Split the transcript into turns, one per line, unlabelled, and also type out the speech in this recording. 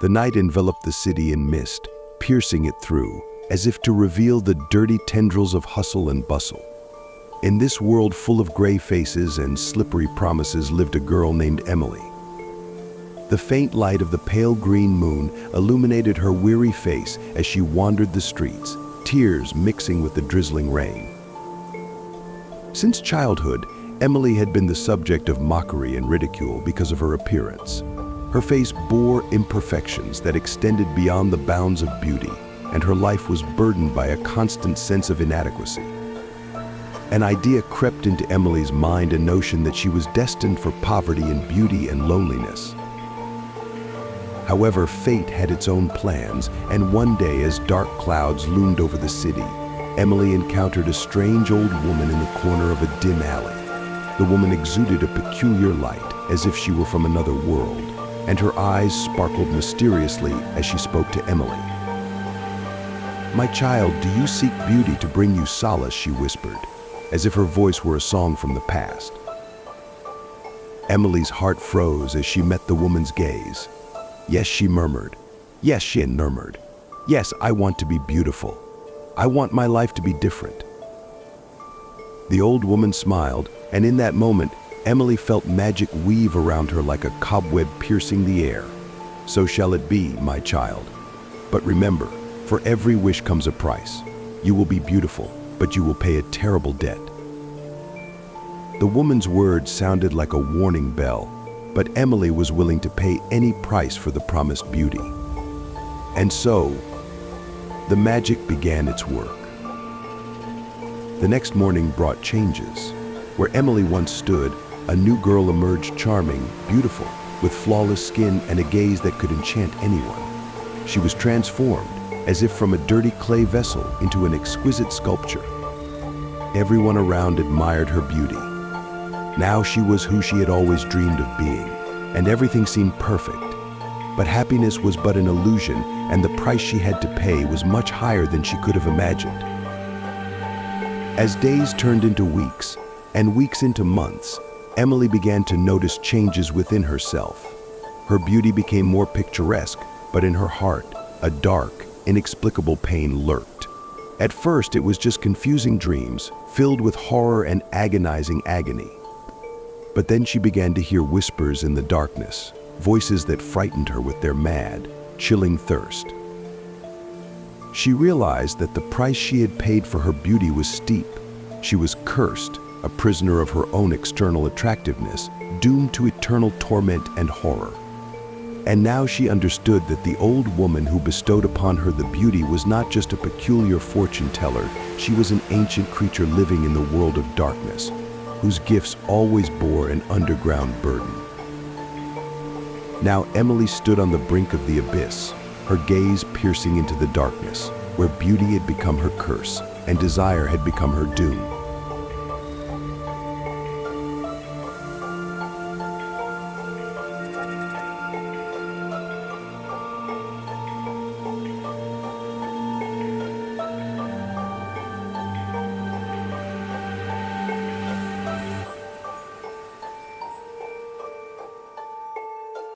The night enveloped the city in mist, piercing it through, as if to reveal the dirty tendrils of hustle and bustle. In this world full of gray faces and slippery promises lived a girl named Emily. The faint light of the pale green moon illuminated her weary face as she wandered the streets, tears mixing with the drizzling rain. Since childhood, Emily had been the subject of mockery and ridicule because of her appearance. Her face bore imperfections that extended beyond the bounds of beauty, and her life was burdened by a constant sense of inadequacy. An idea crept into Emily's mind, a notion that she was destined for poverty in beauty and loneliness. However, fate had its own plans, and one day, as dark clouds loomed over the city, Emily encountered a strange old woman in the corner of a dim alley. The woman exuded a peculiar light, as if she were from another world, and her eyes sparkled mysteriously as she spoke to Emily. "My child, do you seek beauty to bring you solace?" she whispered, as if her voice were a song from the past. Emily's heart froze as she met the woman's gaze. "Yes," she murmured. "Yes," she murmured. "Yes, I want to be beautiful. I want my life to be different." The old woman smiled, and in that moment, Emily felt magic weave around her like a cobweb piercing the air. "So shall it be, my child. But remember, for every wish comes a price. You will be beautiful, but you will pay a terrible debt." The woman's words sounded like a warning bell, but Emily was willing to pay any price for the promised beauty. And so, the magic began its work. The next morning brought changes. Where Emily once stood, a new girl emerged, charming, beautiful, with flawless skin and a gaze that could enchant anyone. She was transformed, as if from a dirty clay vessel into an exquisite sculpture. Everyone around admired her beauty. Now she was who she had always dreamed of being, and everything seemed perfect. But happiness was but an illusion, and the price she had to pay was much higher than she could have imagined. As days turned into weeks, and weeks into months, Emily began to notice changes within herself. Her beauty became more picturesque, but in her heart, a dark, inexplicable pain lurked. At first, it was just confusing dreams, filled with horror and agonizing agony. But then she began to hear whispers in the darkness, voices that frightened her with their mad, chilling thirst. She realized that the price she had paid for her beauty was steep. She was cursed, a prisoner of her own external attractiveness, doomed to eternal torment and horror. And now she understood that the old woman who bestowed upon her the beauty was not just a peculiar fortune teller, she was an ancient creature living in the world of darkness, whose gifts always bore an underground burden. Now Emily stood on the brink of the abyss, her gaze piercing into the darkness, where beauty had become her curse and desire had become her doom.